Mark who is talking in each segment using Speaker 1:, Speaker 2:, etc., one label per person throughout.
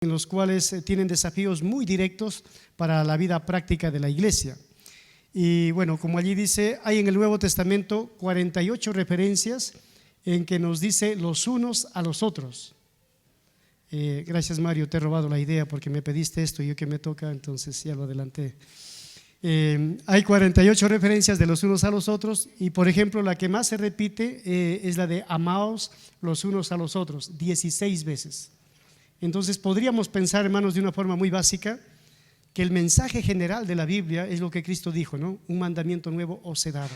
Speaker 1: en los cuales tienen desafíos muy directos para la vida práctica de la iglesia. Y bueno, como allí dice, hay en el Nuevo Testamento 48 referencias en que nos dice los unos a los otros. Gracias, Mario, te he robado la idea porque me pediste esto y yo que me toca, entonces ya lo adelanté. Hay 48 referencias de los unos a los otros y, por ejemplo, la que más se repite es la de amaos los unos a los otros, 16 veces. Entonces podríamos pensar, hermanos, de una forma muy básica, que el mensaje general de la Biblia es lo que Cristo dijo, ¿no? Un mandamiento nuevo os he dado,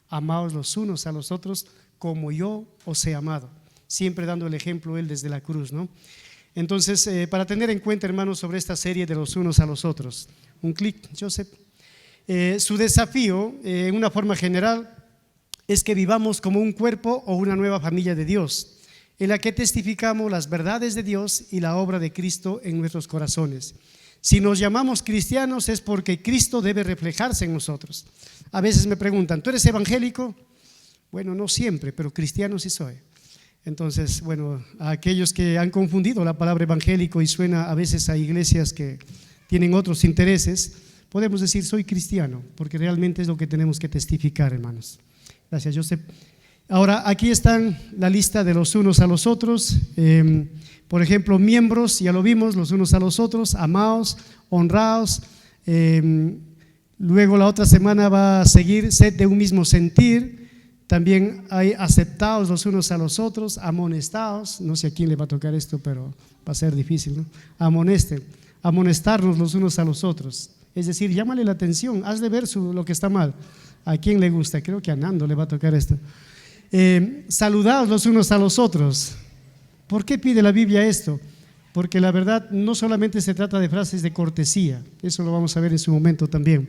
Speaker 1: amaos los unos a los otros como yo os he amado, siempre dando el ejemplo él desde la cruz, ¿no? Entonces, para tener en cuenta, hermanos, sobre esta serie de los unos a los otros, un clic, Joseph. Su desafío, en una forma general, es que vivamos como un cuerpo o una nueva familia de Dios, en la que testificamos las verdades de Dios y la obra de Cristo en nuestros corazones. Si nos llamamos cristianos es porque Cristo debe reflejarse en nosotros. A veces me preguntan, ¿tú eres evangélico? Bueno, no siempre, pero cristiano sí soy. Entonces, bueno, a aquellos que han confundido la palabra evangélico y suena a veces a iglesias que tienen otros intereses, podemos decir soy cristiano, porque realmente es lo que tenemos que testificar, hermanos. Gracias, Joseph. Ahora, aquí están la lista de los unos a los otros. Por ejemplo, miembros, ya lo vimos, los unos a los otros, amaos, honraos. Luego la otra semana va a seguir, sed de un mismo sentir. También hay aceptaos los unos a los otros, amonestaos. No sé a quién le va a tocar esto, pero va a ser difícil, ¿no? Amonestarnos los unos a los otros. Es decir, llámale la atención, hazle ver lo que está mal. ¿A quién le gusta? Creo que a Nando le va a tocar esto. Saludaos los unos a los otros. ¿Por qué pide la Biblia esto? Porque la verdad no solamente se trata de frases de cortesía, eso lo vamos a ver en su momento también.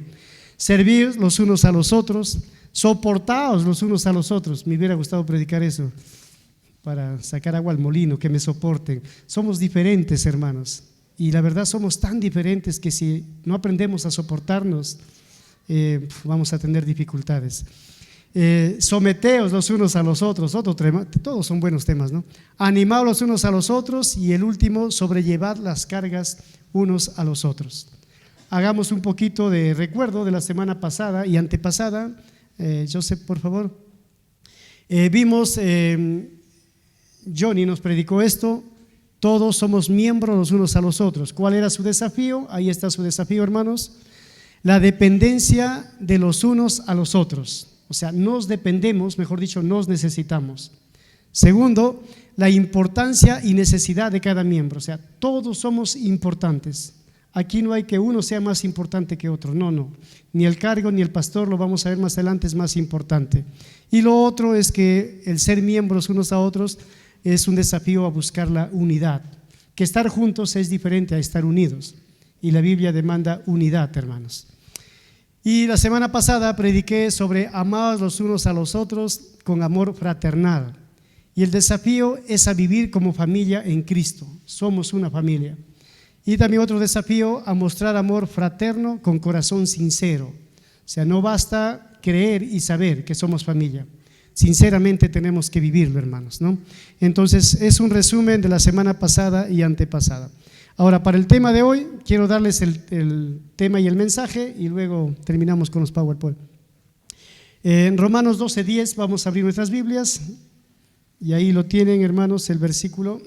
Speaker 1: Servíos los unos a los otros, soportaos los unos a los otros. Me hubiera gustado predicar eso para sacar agua al molino, que me soporten. Somos diferentes, hermanos, y la verdad somos tan diferentes que si no aprendemos a soportarnos, vamos a tener dificultades. Someteos los unos a los otros, otro tema, todos son buenos temas, ¿no? Animaos los unos a los otros y el último, sobrellevad las cargas unos a los otros. Hagamos un poquito de recuerdo de la semana pasada y antepasada. Joseph, por favor. Vimos, Johnny nos predicó esto, todos somos miembros los unos a los otros. ¿Cuál era su desafío? Ahí está su desafío, hermanos. La dependencia de los unos a los otros. O sea, nos dependemos, mejor dicho, nos necesitamos. Segundo, la importancia y necesidad de cada miembro. O sea, todos somos importantes. Aquí no hay que uno sea más importante que otro, no. Ni el cargo ni el pastor, lo vamos a ver más adelante, es más importante. Y lo otro es que el ser miembros unos a otros es un desafío a buscar la unidad. Que estar juntos es diferente a estar unidos. Y la Biblia demanda unidad, hermanos. Y la semana pasada prediqué sobre amados los unos a los otros con amor fraternal. Y el desafío es a vivir como familia en Cristo. Somos una familia. Y también otro desafío a mostrar amor fraterno con corazón sincero. O sea, no basta creer y saber que somos familia. Sinceramente tenemos que vivirlo, hermanos, ¿no? Entonces, es un resumen de la semana pasada y antepasada. Ahora, para el tema de hoy, quiero darles el tema y el mensaje y luego terminamos con los PowerPoint. En Romanos 12:10 vamos a abrir nuestras Biblias y ahí lo tienen, hermanos, el versículo.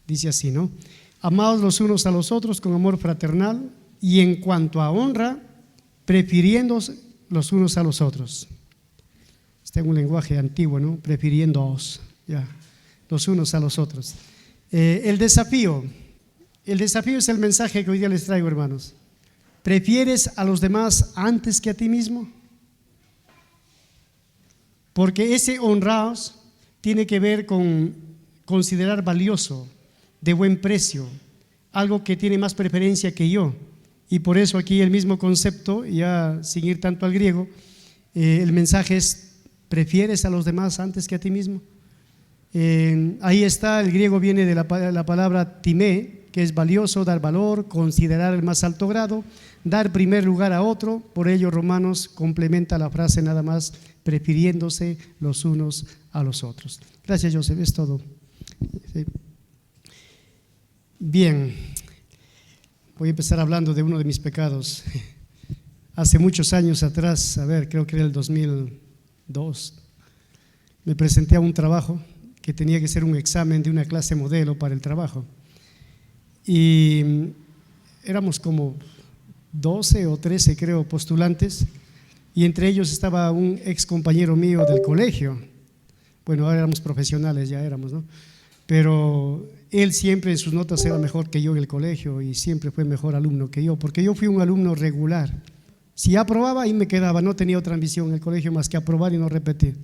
Speaker 1: Dice así, ¿no? Amaos los unos a los otros con amor fraternal y en cuanto a honra, prefiriéndoos los unos a los otros. Este es un lenguaje antiguo, ¿no? Prefiriéndoos. Ya, los unos a los otros. El desafío es el mensaje que hoy día les traigo, hermanos. ¿Prefieres a los demás antes que a ti mismo? Porque ese honraos tiene que ver con considerar valioso, de buen precio, algo que tiene más preferencia que yo. Y por eso aquí el mismo concepto, ya sin ir tanto al griego, el mensaje es: ¿prefieres a los demás antes que a ti mismo? Ahí está, el griego viene de la palabra timé, que es valioso dar valor, considerar el más alto grado, dar primer lugar a otro. Por ello Romanos complementa la frase nada más, prefiriéndose los unos a los otros. Gracias, Joseph, es todo. Sí. Bien, voy a empezar hablando de uno de mis pecados. Hace muchos años atrás, creo que era el 2002, me presenté a un trabajo que tenía que ser un examen de una clase modelo para el trabajo. Y éramos como 12 o 13, creo, postulantes, y entre ellos estaba un ex compañero mío del colegio. Bueno, ahora éramos profesionales, ya éramos, ¿no? Pero él siempre en sus notas era mejor que yo en el colegio y siempre fue mejor alumno que yo, porque yo fui un alumno regular. Si aprobaba, ahí me quedaba, no tenía otra ambición en el colegio más que aprobar y no repetir.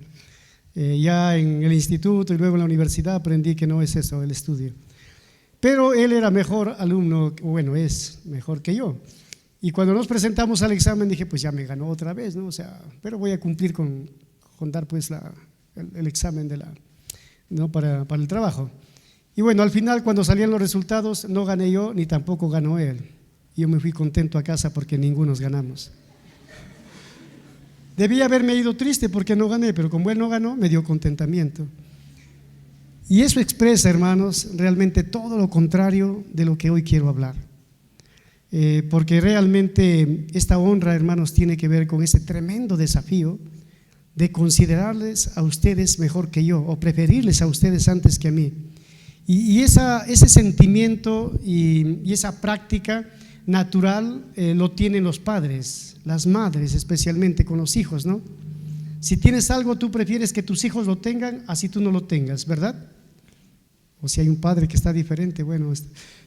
Speaker 1: Ya en el instituto y luego en la universidad aprendí que no es eso el estudio. Pero él era mejor alumno, bueno, es mejor que yo. Y cuando nos presentamos al examen dije, pues ya me ganó otra vez, ¿no? O sea, pero voy a cumplir con dar pues el examen ¿no? para el trabajo. Y bueno, al final cuando salían los resultados no gané yo ni tampoco ganó él. Yo me fui contento a casa porque ninguno nos ganamos. Debía haberme ido triste porque no gané, pero como él no ganó, me dio contentamiento. Y eso expresa, hermanos, realmente todo lo contrario de lo que hoy quiero hablar. Porque realmente esta honra, hermanos, tiene que ver con ese tremendo desafío de considerarles a ustedes mejor que yo o preferirles a ustedes antes que a mí. Y ese sentimiento y esa práctica natural lo tienen los padres, las madres especialmente con los hijos, ¿no? Si tienes algo, tú prefieres que tus hijos lo tengan así tú no lo tengas, ¿verdad? O si hay un padre que está diferente, bueno,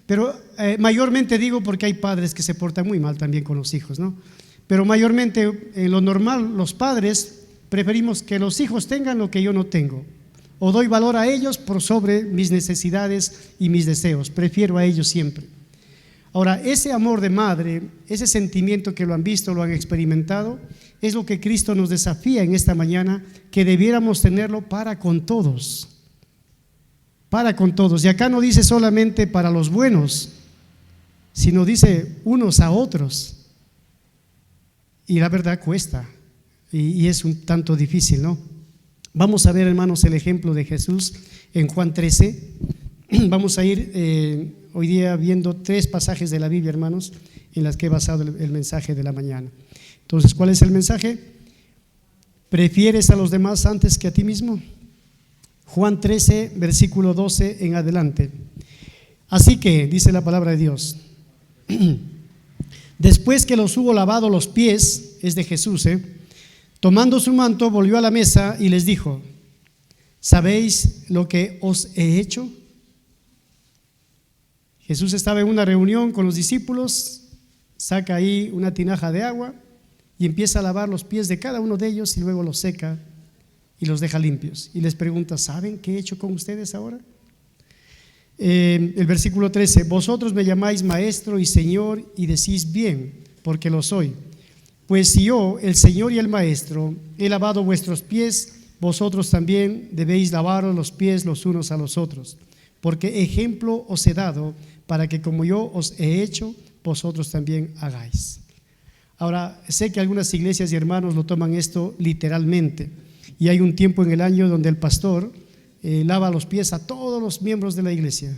Speaker 1: pero mayormente digo porque hay padres que se portan muy mal también con los hijos, ¿no? Pero mayormente en lo normal los padres preferimos que los hijos tengan lo que yo no tengo, o doy valor a ellos por sobre mis necesidades y mis deseos, prefiero a ellos siempre. Ahora, ese amor de madre, ese sentimiento que lo han visto, lo han experimentado, es lo que Cristo nos desafía en esta mañana, que debiéramos tenerlo para con todos. Para con todos. Y acá no dice solamente para los buenos, sino dice unos a otros. Y la verdad cuesta, y es un tanto difícil, ¿no? Vamos a ver, hermanos, el ejemplo de Jesús en Juan 13. Vamos a ir hoy día viendo 3 pasajes de la Biblia, hermanos, en las que he basado el mensaje de la mañana. Entonces, ¿cuál es el mensaje? ¿Prefieres a los demás antes que a ti mismo? Juan 13, versículo 12 en adelante. Así que, dice la palabra de Dios, después que los hubo lavado los pies, es de Jesús, tomando su manto, volvió a la mesa y les dijo, ¿sabéis lo que os he hecho? Jesús estaba en una reunión con los discípulos, saca ahí una tinaja de agua y empieza a lavar los pies de cada uno de ellos y luego los seca y los deja limpios. Y les pregunta, ¿saben qué he hecho con ustedes ahora? El versículo 13, vosotros me llamáis maestro y señor y decís bien, porque lo soy. Pues si yo, el Señor y el Maestro, he lavado vuestros pies, vosotros también debéis lavaros los pies los unos a los otros, porque ejemplo os he dado para que como yo os he hecho, vosotros también hagáis. Ahora, sé que algunas iglesias y hermanos lo toman esto literalmente, y hay un tiempo en el año donde el pastor lava los pies a todos los miembros de la iglesia.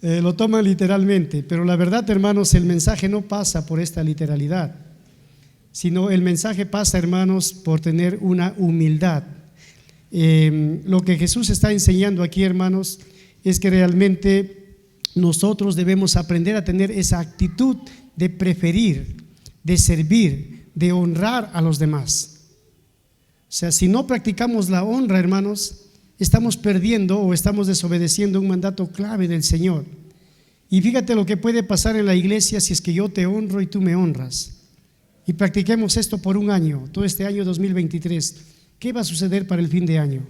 Speaker 1: Lo toman literalmente, pero la verdad, hermanos, el mensaje no pasa por esta literalidad, sino el mensaje pasa, hermanos, por tener una humildad. Lo que Jesús está enseñando aquí, hermanos, es que realmente nosotros debemos aprender a tener esa actitud de preferir, de servir, de honrar a los demás. O sea, si no practicamos la honra, hermanos, estamos perdiendo o estamos desobedeciendo un mandato clave del Señor. Y fíjate lo que puede pasar en la iglesia si es que yo te honro y tú me honras. Y practiquemos esto por un año, todo este año 2023. ¿Qué va a suceder para el fin de año?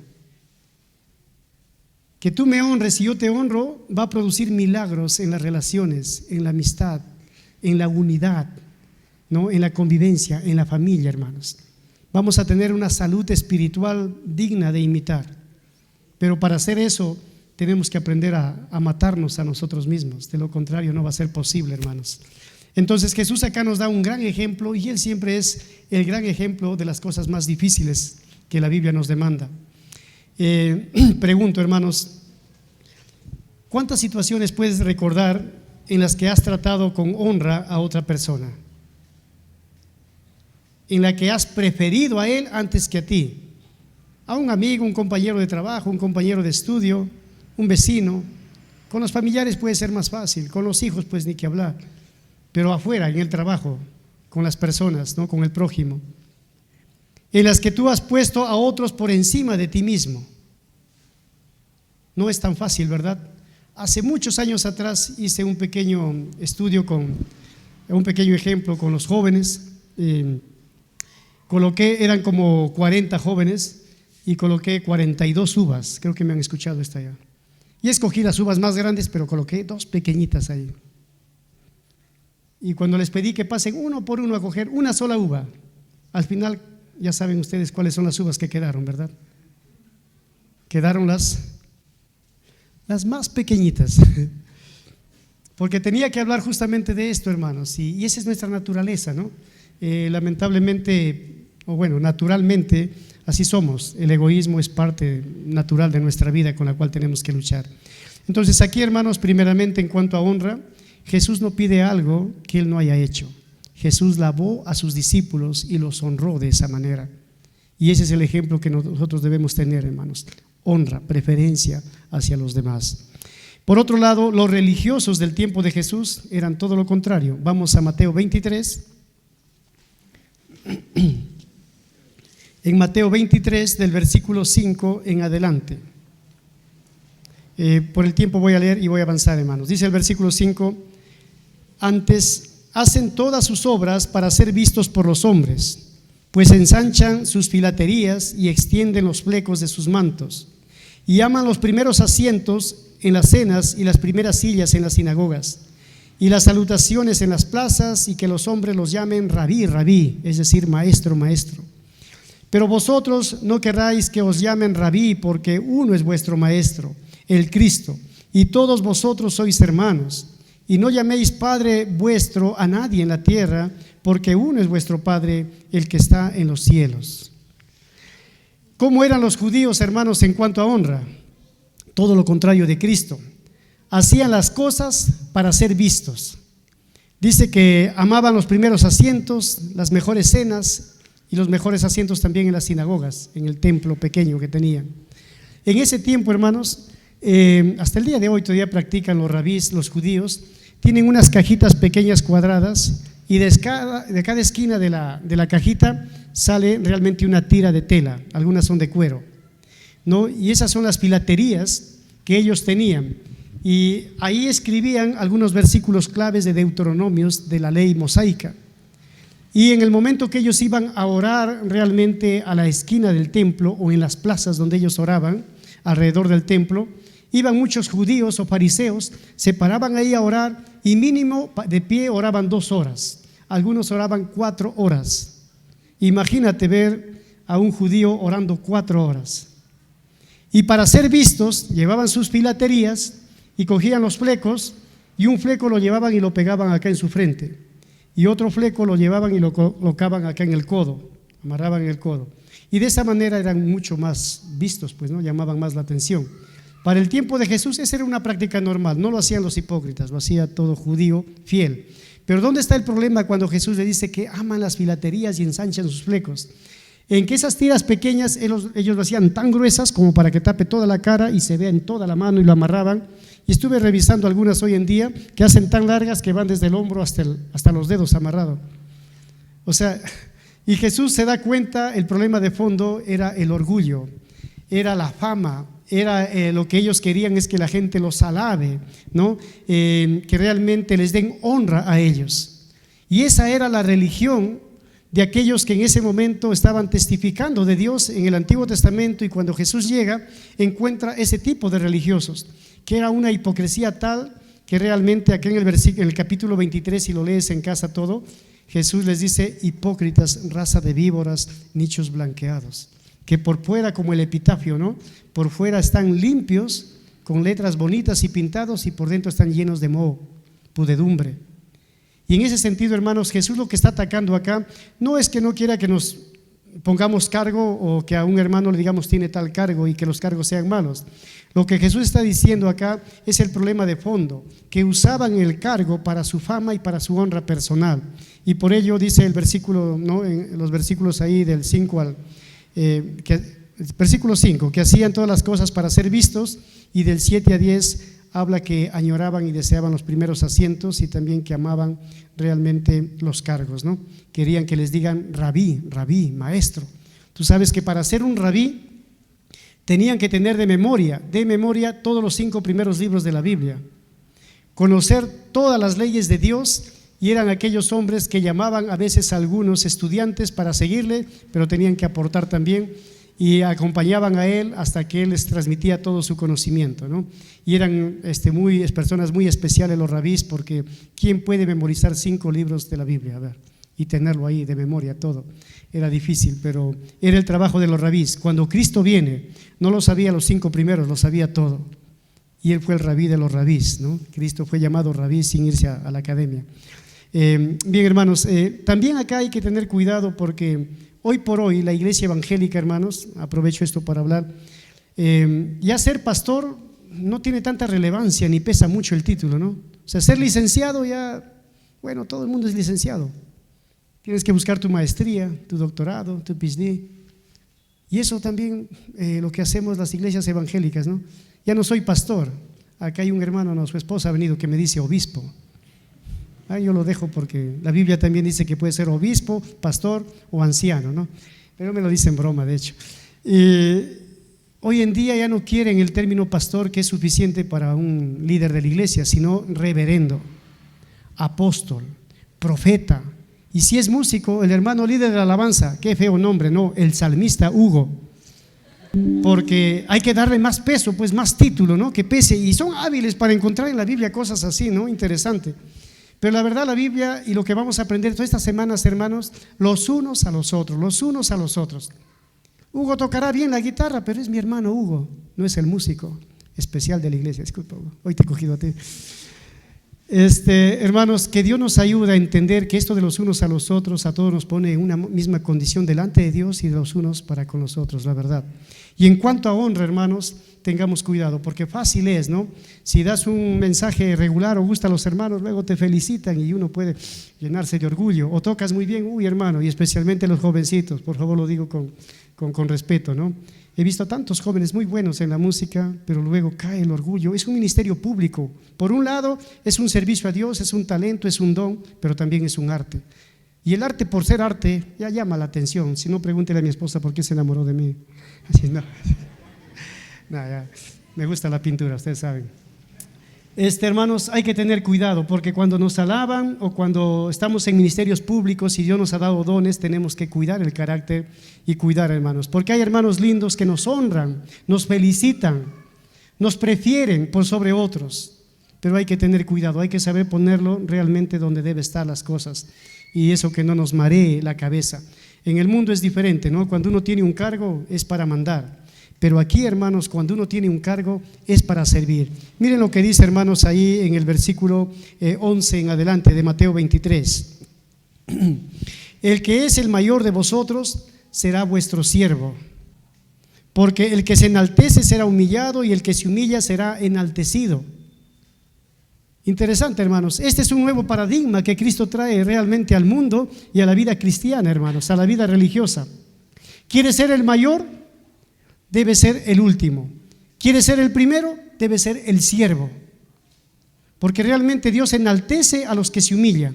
Speaker 1: Que tú me honres y yo te honro va a producir milagros en las relaciones, en la amistad, en la unidad, ¿no? En la convivencia, en la familia, hermanos. Vamos a tener una salud espiritual digna de imitar. Pero para hacer eso tenemos que aprender a matarnos a nosotros mismos. De lo contrario no va a ser posible, hermanos. Entonces Jesús acá nos da un gran ejemplo, y Él siempre es el gran ejemplo de las cosas más difíciles que la Biblia nos demanda. Pregunto, hermanos, ¿cuántas situaciones puedes recordar en las que has tratado con honra a otra persona? En la que has preferido a él antes que a ti, a un amigo, un compañero de trabajo, un compañero de estudio, un vecino. Con los familiares puede ser más fácil, con los hijos pues ni que hablar, pero afuera, en el trabajo, con las personas, ¿no? Con el prójimo, en las que tú has puesto a otros por encima de ti mismo. No es tan fácil, ¿verdad? Hace muchos años atrás hice un pequeño estudio, un pequeño ejemplo con los jóvenes. Eran como 40 jóvenes y coloqué 42 uvas, creo que me han escuchado esta ya. Y escogí las uvas más grandes, pero coloqué 2 pequeñitas ahí. Y cuando les pedí que pasen uno por uno a coger una sola uva, al final ya saben ustedes cuáles son las uvas que quedaron, ¿verdad? Quedaron las más pequeñitas. Porque tenía que hablar justamente de esto, hermanos, y esa es nuestra naturaleza, ¿no? Lamentablemente, naturalmente, así somos. El egoísmo es parte natural de nuestra vida con la cual tenemos que luchar. Entonces aquí, hermanos, primeramente en cuanto a honra, Jesús no pide algo que Él no haya hecho. Jesús lavó a sus discípulos y los honró de esa manera. Y ese es el ejemplo que nosotros debemos tener, hermanos. Honra, preferencia hacia los demás. Por otro lado, los religiosos del tiempo de Jesús eran todo lo contrario. Vamos a Mateo 23. En Mateo 23, del versículo 5 en adelante. Por el tiempo voy a leer y voy a avanzar, hermanos. Dice el versículo 5: antes hacen todas sus obras para ser vistos por los hombres, pues ensanchan sus filaterías y extienden los flecos de sus mantos, y aman los primeros asientos en las cenas y las primeras sillas en las sinagogas, y las salutaciones en las plazas, y que los hombres los llamen rabí, rabí, es decir, maestro, maestro. Pero vosotros no querráis que os llamen rabí, porque uno es vuestro maestro, el Cristo, y todos vosotros sois hermanos. Y no llaméis Padre vuestro a nadie en la tierra, porque uno es vuestro Padre, el que está en los cielos. ¿Cómo eran los judíos, hermanos, en cuanto a honra? Todo lo contrario de Cristo. Hacían las cosas para ser vistos. Dice que amaban los primeros asientos, las mejores cenas y los mejores asientos también en las sinagogas, en el templo pequeño que tenían. En ese tiempo, hermanos, hasta el día de hoy todavía practican los rabís, los judíos. Tienen unas cajitas pequeñas cuadradas, y de cada esquina de la cajita sale realmente una tira de tela, algunas son de cuero, ¿no? Y esas son las filaterías que ellos tenían, y ahí escribían algunos versículos claves de Deuteronomios, de la ley mosaica. Y en el momento que ellos iban a orar realmente a la esquina del templo o en las plazas donde ellos oraban alrededor del templo, iban muchos judíos o fariseos, se paraban ahí a orar, y mínimo de pie oraban 2 horas, algunos oraban 4 horas. Imagínate ver a un judío orando 4 horas. Y para ser vistos llevaban sus filaterías y cogían los flecos, y un fleco lo llevaban y lo pegaban acá en su frente, y otro fleco lo llevaban y lo colocaban acá en el codo, amarraban en el codo, y de esa manera eran mucho más vistos, pues no llamaban más la atención. Para el tiempo de Jesús esa era una práctica normal, no lo hacían los hipócritas, lo hacía todo judío fiel. Pero ¿dónde está el problema cuando Jesús le dice que aman las filaterías y ensanchan sus flecos? En que esas tiras pequeñas ellos lo hacían tan gruesas como para que tape toda la cara y se vea en toda la mano, y lo amarraban. Y estuve revisando algunas hoy en día que hacen tan largas que van desde el hombro hasta los dedos amarrado. O sea, y Jesús se da cuenta, el problema de fondo era el orgullo, era la fama, era lo que ellos querían es que la gente los alabe, ¿no? Que realmente les den honra a ellos. Y esa era la religión de aquellos que en ese momento estaban testificando de Dios en el Antiguo Testamento, y cuando Jesús llega encuentra ese tipo de religiosos, que era una hipocresía tal que realmente aquí en el capítulo 23, si lo lees en casa todo, Jesús les dice: hipócritas, raza de víboras, nichos blanqueados, que por fuera, como el epitafio, ¿no? Por fuera están limpios, con letras bonitas y pintados, y por dentro están llenos de moho, pudredumbre. Y en ese sentido, hermanos, Jesús lo que está atacando acá no es que no quiera que nos pongamos cargo o que a un hermano le digamos tiene tal cargo y que los cargos sean malos. Lo que Jesús está diciendo acá es el problema de fondo, que usaban el cargo para su fama y para su honra personal. Y por ello dice el versículo, ¿no?, en los versículos ahí del 5 al versículo 5, que hacían todas las cosas para ser vistos, y del 7 a 10 habla que añoraban y deseaban los primeros asientos, y también que amaban realmente los cargos, ¿no? Querían que les digan rabí, rabí, maestro. Tú sabes que para ser un rabí tenían que tener de memoria todos los 5 primeros libros de la Biblia, conocer todas las leyes de Dios, y eran aquellos hombres que llamaban a veces a algunos estudiantes para seguirle, pero tenían que aportar también, y acompañaban a él hasta que él les transmitía todo su conocimiento, ¿no? Y eran personas muy especiales los rabís, porque ¿quién puede memorizar 5 libros de la Biblia? A ver, y tenerlo ahí de memoria todo. Era difícil, pero era el trabajo de los rabís. Cuando Cristo viene, no lo sabía los 5 primeros, lo sabía todo. Y él fue el rabí de los rabís, ¿no? Cristo fue llamado rabí sin irse a la academia. Bien, hermanos, también acá hay que tener cuidado, porque hoy por hoy la iglesia evangélica, hermanos, aprovecho esto para hablar, ya ser pastor no tiene tanta relevancia ni pesa mucho el título, ¿no? O sea, ser licenciado ya, bueno, todo el mundo es licenciado. Tienes que buscar tu maestría, tu doctorado, tu PhD. Y eso también lo que hacemos las iglesias evangélicas, ¿no? Ya no soy pastor. Acá hay un hermano, no, su esposa ha venido, que me dice obispo. Yo lo dejo porque la Biblia también dice que puede ser obispo, pastor o anciano, ¿no? Pero me lo dice en broma, de hecho. Hoy en día ya no quieren el término pastor, que es suficiente para un líder de la iglesia, sino reverendo, apóstol, profeta. Y si es músico, el hermano líder de la alabanza, qué feo nombre, no, el salmista Hugo. Porque hay que darle más peso, pues más título, ¿no? Que pese, y son hábiles para encontrar en la Biblia cosas así, ¿no? Interesante. Pero la verdad, la Biblia y lo que vamos a aprender todas estas semanas, hermanos, los unos a los otros, los unos a los otros. Hugo tocará bien la guitarra, pero es mi hermano Hugo, no es el músico especial de la iglesia. Disculpa, Hugo, hoy te he cogido a ti. Hermanos, que Dios nos ayude a entender que esto de los unos a los otros, a todos nos pone en una misma condición delante de Dios, y de los unos para con los otros, la verdad. Y en cuanto a honra, hermanos, tengamos cuidado, porque fácil es, ¿no? Si das un mensaje regular o gusta a los hermanos, luego te felicitan y uno puede llenarse de orgullo. O tocas muy bien, uy, hermano, y especialmente los jovencitos, por favor, lo digo con respeto, ¿no? He visto a tantos jóvenes muy buenos en la música, pero luego cae el orgullo. Es un ministerio público. Por un lado, es un servicio a Dios, es un talento, es un don, pero también es un arte. Y el arte, por ser arte, ya llama la atención. Si no, pregúntele a mi esposa por qué se enamoró de mí. Así, no, ya, me gusta la pintura, ustedes saben. Hermanos, hay que tener cuidado, porque cuando nos alaban o cuando estamos en ministerios públicos y Dios nos ha dado dones, tenemos que cuidar el carácter y cuidar, hermanos, porque hay hermanos lindos que nos honran, nos felicitan, nos prefieren por sobre otros, pero hay que tener cuidado, hay que saber ponerlo realmente donde debe estar las cosas, y eso que no nos maree la cabeza. En el mundo es diferente, ¿no? Cuando uno tiene un cargo es para mandar. Pero aquí, hermanos, cuando uno tiene un cargo es para servir. Miren lo que dice, hermanos, ahí en el versículo 11 en adelante de Mateo 23. El que es el mayor de vosotros será vuestro siervo, porque el que se enaltece será humillado, y el que se humilla será enaltecido. Interesante, hermanos. Este es un nuevo paradigma que Cristo trae realmente al mundo y a la vida cristiana, hermanos, a la vida religiosa. ¿Quiere ser el mayor? Debe ser el último. ¿Quiere ser el primero? Debe ser el siervo. Porque realmente Dios enaltece a los que se humillan.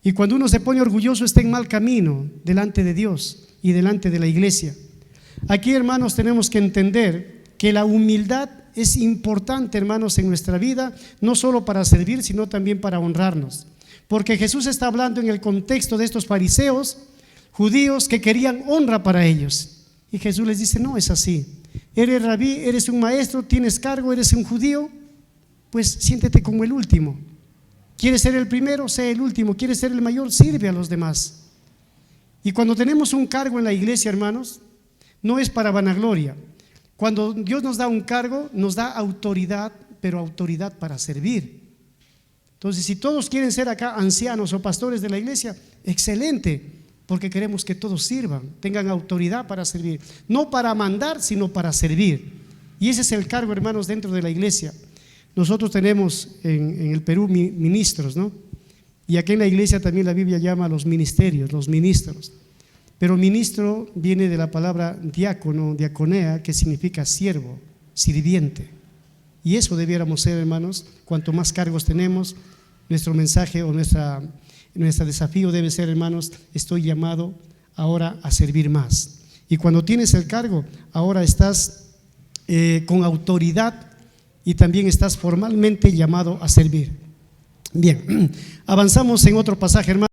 Speaker 1: Y cuando uno se pone orgulloso, está en mal camino delante de Dios y delante de la iglesia. Aquí, hermanos, tenemos que entender que la humildad es importante, hermanos, en nuestra vida, no solo para servir, sino también para honrarnos. Porque Jesús está hablando en el contexto de estos fariseos judíos que querían honra para ellos. Y Jesús les dice, no es así. Eres rabí, eres un maestro, tienes cargo, eres un judío, pues siéntete como el último. ¿Quieres ser el primero? Sé el último. ¿Quieres ser el mayor? Sirve a los demás. Y cuando tenemos un cargo en la iglesia, hermanos, no es para vanagloria. Cuando Dios nos da un cargo, nos da autoridad, pero autoridad para servir. Entonces, si todos quieren ser acá ancianos o pastores de la iglesia, excelente, porque queremos que todos sirvan, tengan autoridad para servir, no para mandar, sino para servir. Y ese es el cargo, hermanos, dentro de la iglesia. Nosotros tenemos en el Perú ministros, ¿no? Y aquí en la iglesia también la Biblia llama a los ministerios, los ministros. Pero ministro viene de la palabra diácono, diaconea, que significa siervo, sirviente. Y eso debiéramos ser, hermanos. Cuanto más cargos tenemos, nuestro mensaje o nuestro desafío debe ser, hermanos, estoy llamado ahora a servir más. Y cuando tienes el cargo, ahora estás con autoridad y también estás formalmente llamado a servir. Bien, avanzamos en otro pasaje, hermanos.